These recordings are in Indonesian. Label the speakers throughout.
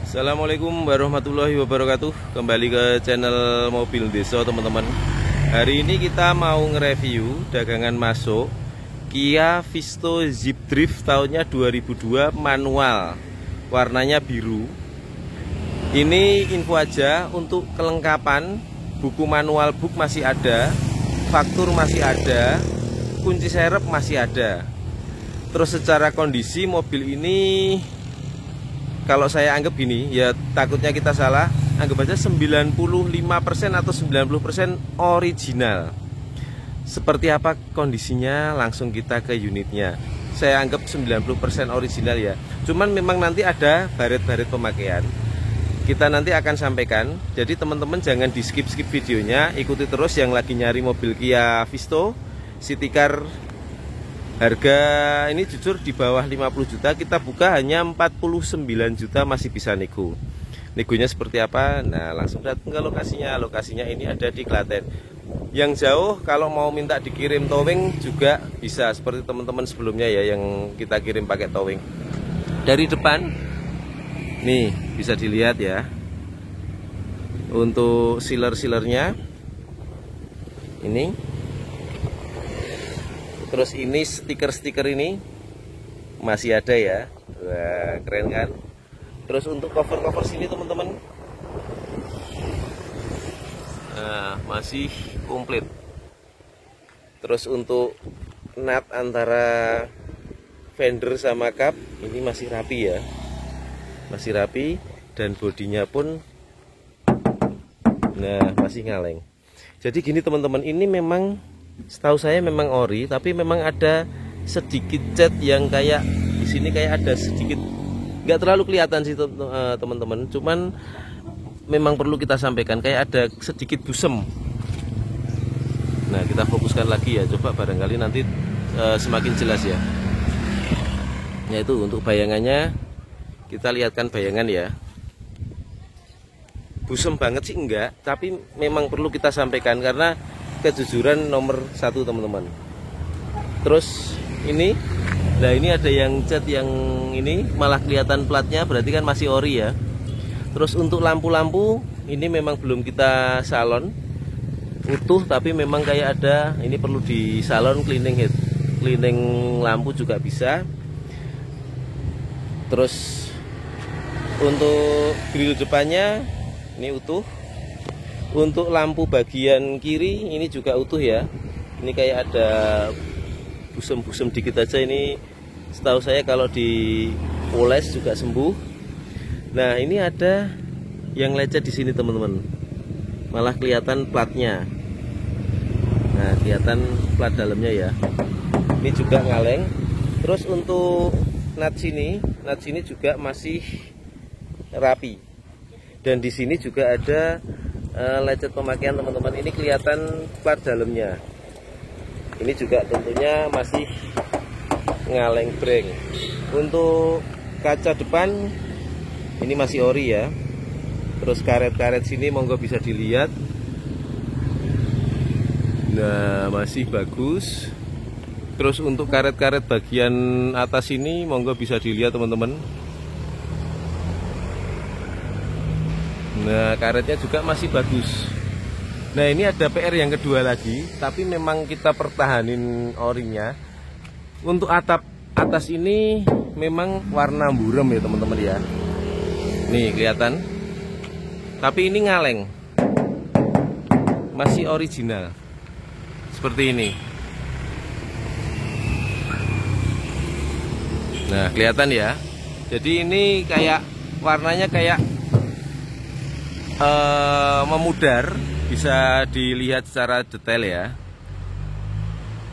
Speaker 1: Assalamualaikum warahmatullahi wabarakatuh. Kembali ke channel Mobil Desa teman-teman. Hari ini kita mau nge-review dagangan masuk Kia Visto Zip Drift tahunnya 2002 manual, warnanya biru. Ini info aja untuk kelengkapan. Buku manual book masih ada, faktur masih ada, kunci serep masih ada. Terus secara kondisi mobil ini, kalau saya anggap gini, ya takutnya kita salah, anggap aja 95% atau 90% original. Seperti apa kondisinya, langsung kita ke unitnya. Saya anggap 90% original ya. Cuman memang nanti ada baret-baret pemakaian. Kita nanti akan sampaikan. Jadi teman-teman jangan di skip-skip videonya, ikuti terus yang lagi nyari mobil Kia Visto City Car. Harga ini jujur di bawah 50 juta, kita buka hanya 49 juta, masih bisa nego. Negonya seperti apa? Nah, langsung datang ke lokasinya. Lokasinya ini ada di Klaten. Yang jauh kalau mau minta dikirim towing juga bisa, seperti teman-teman sebelumnya ya, yang kita kirim pakai towing. Dari depan nih bisa dilihat ya, untuk sealer-sealernya ini. Terus ini stiker-stiker ini masih ada ya. Wah, keren kan? Terus untuk cover-cover sini teman-teman, nah, masih komplit. Terus untuk nut antara fender sama kap ini masih rapi ya. Masih rapi, dan bodinya pun nah masih ngaleng. Jadi gini teman-teman, ini memang setahu saya memang ori, tapi memang ada sedikit cat yang kayak di sini kayak ada sedikit, nggak terlalu kelihatan sih teman-teman. Cuman memang perlu kita sampaikan kayak ada sedikit busem. Nah, kita fokuskan lagi ya, coba barangkali nanti semakin jelas ya. Yaitu untuk bayangannya, kita lihatkan bayangan ya. Busem banget sih enggak, tapi memang perlu kita sampaikan karena kejujuran nomor 1 teman-teman. Terus ini, nah ini ada yang cat yang ini malah kelihatan platnya, berarti kan masih ori ya. Terus untuk lampu-lampu ini memang belum kita salon utuh, tapi memang kayak ada, ini perlu di salon cleaning head, cleaning lampu juga bisa. Terus untuk grill depannya ini utuh. Untuk lampu bagian kiri ini juga utuh ya. Ini kayak ada busem-busem dikit aja, ini setahu saya kalau dipoles juga sembuh. Nah, ini ada yang lecet di sini teman-teman, malah kelihatan platnya. Nah, kelihatan plat dalamnya ya. Ini juga ngaleng. Terus untuk nut sini juga masih rapi. Dan di sini juga ada lecet pemakaian teman-teman. Ini kelihatan plat dalamnya. Ini juga tentunya masih ngaleng breng. Untuk kaca depan ini masih ori ya. Terus karet-karet sini monggo bisa dilihat. Nah, masih bagus. Terus untuk karet-karet bagian atas ini monggo bisa dilihat teman-teman. Nah, karetnya juga masih bagus. Nah, ini ada PR yang kedua lagi, tapi memang kita pertahanin orinya. Untuk atap atas ini memang warna burem ya teman-teman ya. Nih kelihatan. Tapi ini ngaleng. Masih original. Seperti ini. Nah, kelihatan ya. Jadi ini kayak warnanya kayak memudar, bisa dilihat secara detail ya.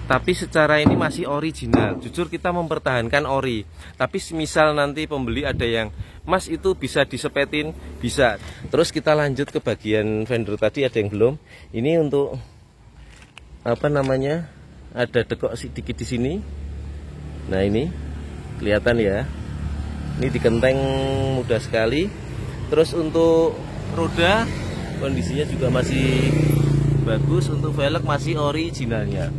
Speaker 1: Tapi secara ini masih original. Jujur kita mempertahankan ori. Tapi misal nanti pembeli ada yang, Mas itu bisa disepetin, bisa. Terus kita lanjut ke bagian fender tadi, ada yang belum. Ini untuk apa namanya? Ada dekok sedikit di sini. Nah, ini kelihatan ya. Ini dikenteng mudah sekali. Terus untuk roda kondisinya juga masih bagus. Untuk velg masih originalnya.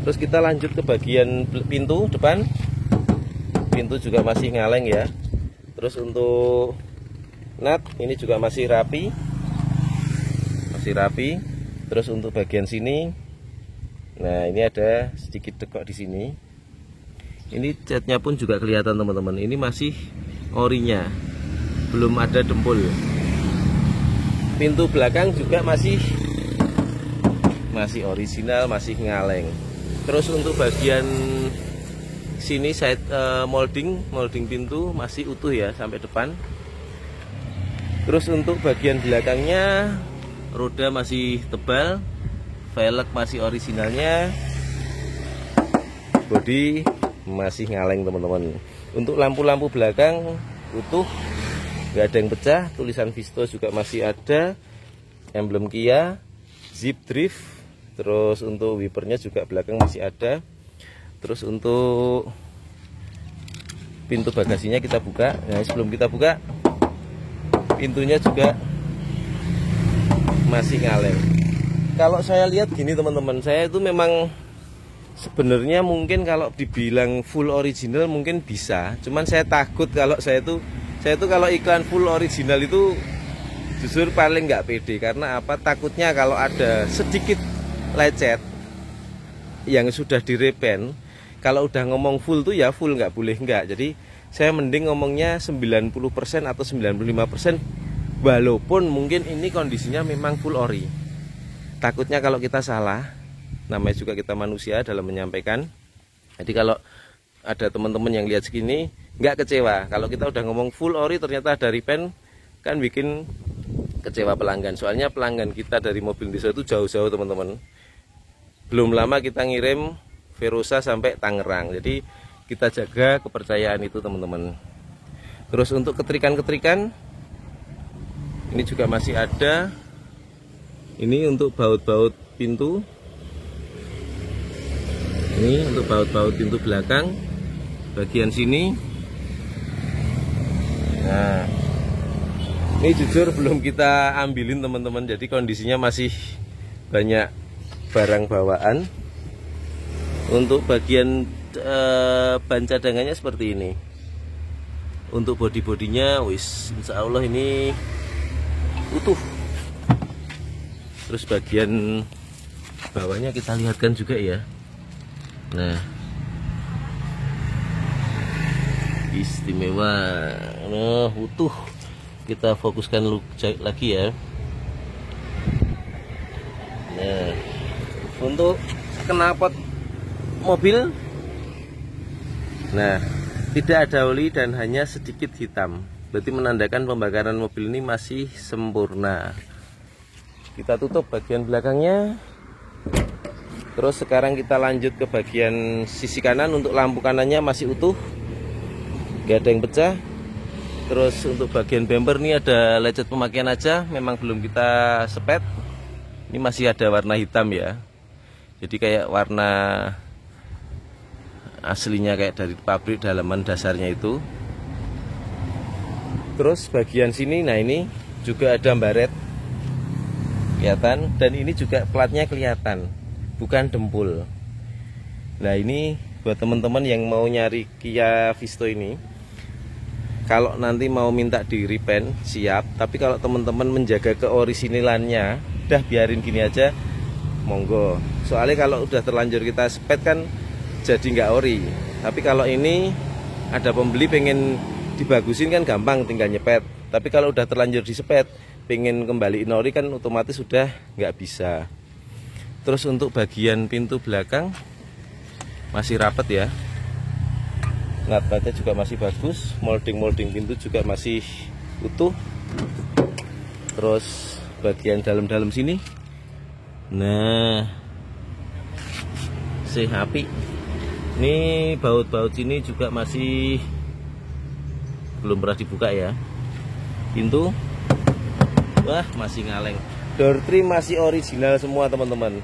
Speaker 1: Terus kita lanjut ke bagian pintu depan. Pintu juga masih ngaleng ya. Terus untuk nut ini juga masih rapi, terus untuk bagian sini, nah ini ada sedikit dekok di sini. Ini catnya pun juga kelihatan teman-teman, ini masih orinya, belum ada dempul. Pintu belakang juga masih original, masih ngaleng. Terus untuk bagian sini side molding pintu masih utuh ya sampai depan. Terus untuk bagian belakangnya roda masih tebal, velg masih originalnya, bodi masih ngaleng teman-teman. Untuk lampu-lampu belakang utuh, nggak ada yang pecah. Tulisan Visto juga masih ada, emblem Kia, Zip Drift. Terus untuk wipernya juga belakang masih ada. Terus untuk pintu bagasinya kita buka. Nah, sebelum kita buka, pintunya juga masih ngaleng. Kalau saya lihat gini teman-teman, saya itu memang sebenarnya mungkin kalau dibilang full original mungkin bisa. Cuman saya takut kalau saya tuh kalau iklan full original itu jujur paling nggak pede. Karena apa? Takutnya kalau ada sedikit lecet yang sudah direpen, kalau udah ngomong full tuh ya full, nggak boleh nggak. Jadi saya mending ngomongnya 90% atau 95%, walaupun mungkin ini kondisinya memang full ori. Takutnya kalau kita salah, namanya juga kita manusia dalam menyampaikan. Jadi kalau ada teman-teman yang lihat segini nggak kecewa. Kalau kita udah ngomong full ori ternyata ada repen, kan bikin kecewa pelanggan. Soalnya pelanggan kita dari Mobil Deso itu jauh-jauh teman-teman. Belum lama kita ngirim Verosa sampai Tangerang. Jadi kita jaga kepercayaan itu teman-teman. Terus untuk ketrikan-ketrikan ini juga masih ada. Ini untuk baut-baut pintu. Ini untuk baut-baut pintu belakang bagian sini. Nah, ini jujur belum kita ambilin teman-teman. Jadi kondisinya masih banyak barang bawaan. Untuk bagian ban cadangannya seperti ini. Untuk bodi-bodinya wis insya Allah ini utuh. Terus bagian bawahnya kita lihatkan juga ya. Nah, istimewa, nah utuh. Kita fokuskan lagi ya. Nah, untuk knalpot mobil, nah tidak ada oli dan hanya sedikit hitam, berarti menandakan pembakaran mobil ini masih sempurna. Kita tutup bagian belakangnya. Terus sekarang kita lanjut ke bagian sisi kanan. Untuk lampu kanannya masih utuh, gak ada yang pecah. Terus untuk bagian bumper ini ada lecet pemakaian aja, memang belum kita sepet. Ini masih ada warna hitam ya, jadi kayak warna aslinya kayak dari pabrik dalaman dasarnya itu. Terus bagian sini, nah ini juga ada baret kelihatan, dan ini juga platnya kelihatan, bukan dempul. Nah ini buat teman-teman yang mau nyari Kia Visto ini, kalau nanti mau minta di repaint siap, tapi kalau teman-teman menjaga keorisinalannya, udah biarin gini aja, monggo. Soalnya kalau udah terlanjur kita sepet kan jadi nggak ori. Tapi kalau ini ada pembeli pengen dibagusin kan gampang, tinggal nyepet. Tapi kalau udah terlanjur disepet, pengen kembaliin ori kan otomatis sudah nggak bisa. Terus untuk bagian pintu belakang masih rapat ya, ngat-natnya juga masih bagus, molding pintu juga masih utuh. Terus bagian dalam-dalam sini, nah api. Ini baut-baut sini juga masih belum pernah dibuka ya. Pintu, wah masih ngaleng. Door trim masih original semua teman-teman.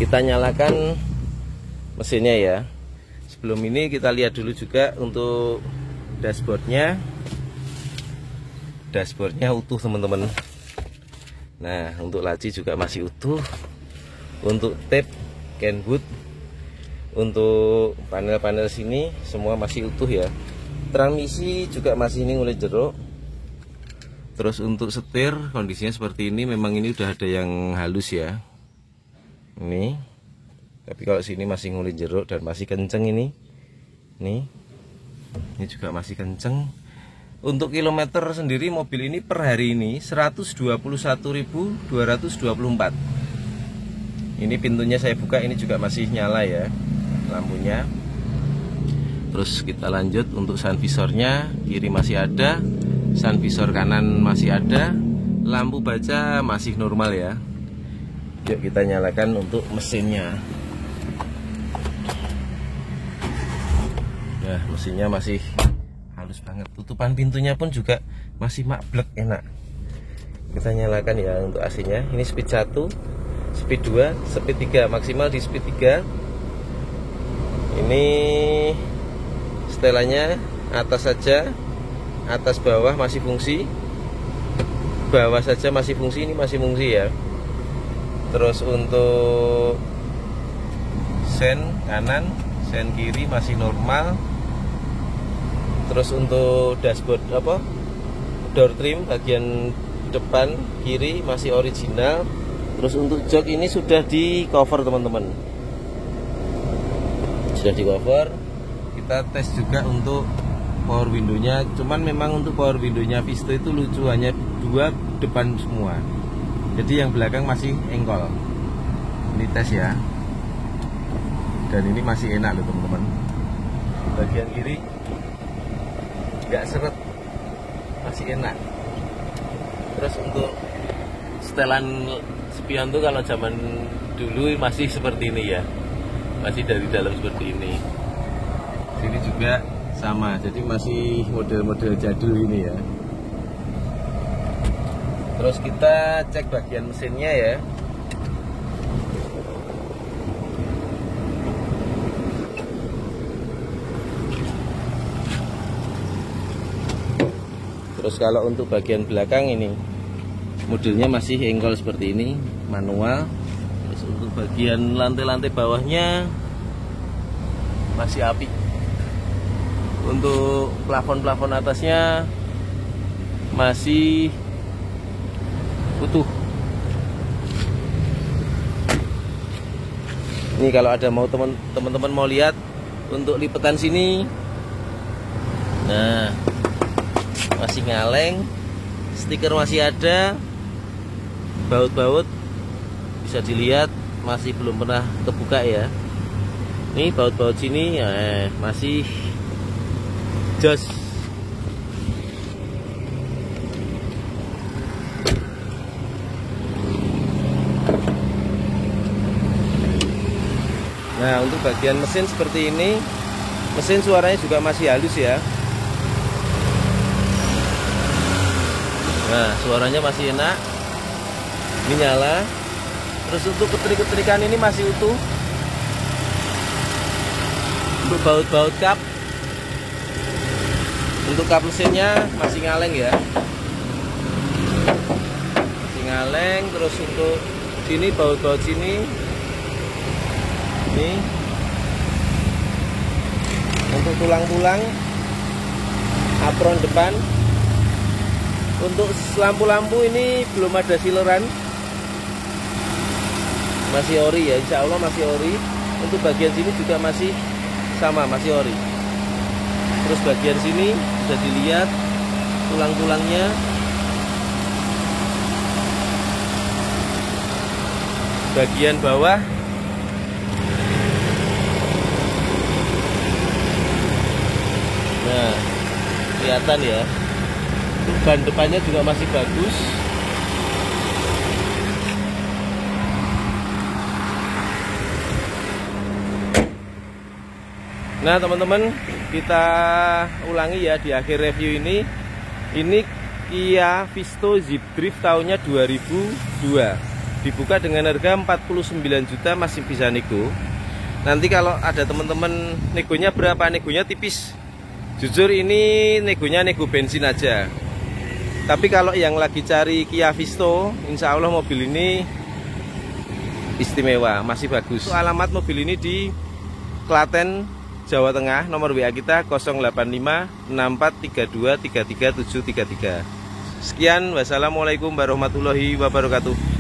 Speaker 1: Kita nyalakan mesinnya ya. Sebelum ini kita lihat dulu juga untuk dashboardnya. Dashboardnya utuh teman-teman. Nah untuk laci juga masih utuh. Untuk tape Kenwood, untuk panel-panel sini semua masih utuh ya. Transmisi juga masih ini ngulik jeruk. Terus untuk setir kondisinya seperti ini, memang ini udah ada yang halus ya. Ini. Tapi kalau sini masih ngulik jeruk dan masih kenceng ini. Nih. Ini juga masih kenceng. Untuk kilometer sendiri mobil ini per hari ini 121.224. Ini pintunya saya buka, ini juga masih nyala ya lampunya. Terus kita lanjut untuk sun visornya, kiri masih ada, sun visor kanan masih ada, lampu baca masih normal ya. Yuk kita nyalakan untuk mesinnya. Nah, mesinnya masih halus banget. Tutupan pintunya pun juga masih mablek, enak. Kita nyalakan ya untuk AC-nya. Ini speed 1, speed 2, speed 3, maksimal di speed 3. Ini setelannya atas saja, atas bawah masih fungsi, bawah saja masih fungsi, ini masih fungsi ya. Terus untuk sen kanan, sen kiri masih normal. Terus untuk dashboard door trim bagian depan kiri masih original. Terus untuk jok ini sudah di cover teman-teman, sudah di cover. Kita tes juga untuk power window-nya, cuman memang untuk power window-nya Visto itu lucu, hanya 2 depan semua, jadi yang belakang masih engkol. Ini tes ya, dan ini masih enak loh teman-teman. Bagian kiri nggak seret, masih enak. Terus untuk setelan spion tuh kalau zaman dulu masih seperti ini ya, masih dari dalam seperti ini. Sini juga sama, jadi masih model-model jadul ini ya. Terus kita cek bagian mesinnya ya. Terus kalau untuk bagian belakang ini modelnya masih engkol seperti ini, manual. Terus untuk bagian lantai-lantai bawahnya masih api. Untuk plafon-plafon atasnya masih utuh. Ini kalau ada mau teman-teman mau lihat untuk lipetan sini, nah masih ngaleng, stiker masih ada, baut-baut bisa dilihat masih belum pernah kebuka ya. Ini baut-baut sini masih jos. Nah, untuk bagian mesin seperti ini, mesin suaranya juga masih halus ya. Nah, suaranya masih enak. Ini nyala. Terus untuk ketrik-ketrikan ini masih utuh. Untuk baut-baut kap, untuk kap mesinnya masih ngaleng ya, masih ngaleng. Terus untuk sini baut-baut sini, ini untuk tulang-tulang apron depan. Untuk lampu-lampu ini belum ada sileran, masih ori ya, insya Allah masih ori. Untuk bagian sini juga masih sama, masih ori. Terus bagian sini bisa dilihat tulang-tulangnya. Bagian bawah nah kelihatan ya. Ban depannya juga masih bagus. Nah teman-teman, kita ulangi ya di akhir review ini. Ini Kia Visto Zipdrift tahunnya 2002, dibuka dengan harga 49 juta, masih bisa nego. Nanti kalau ada teman-teman negonya berapa, negonya tipis. Jujur ini negonya nego bensin aja. Tapi kalau yang lagi cari Kia Visto, insya Allah mobil ini istimewa, masih bagus. Alamat mobil ini di Klaten, Jawa Tengah. Nomor WA kita 085643233733. Sekian, wassalamualaikum warahmatullahi wabarakatuh.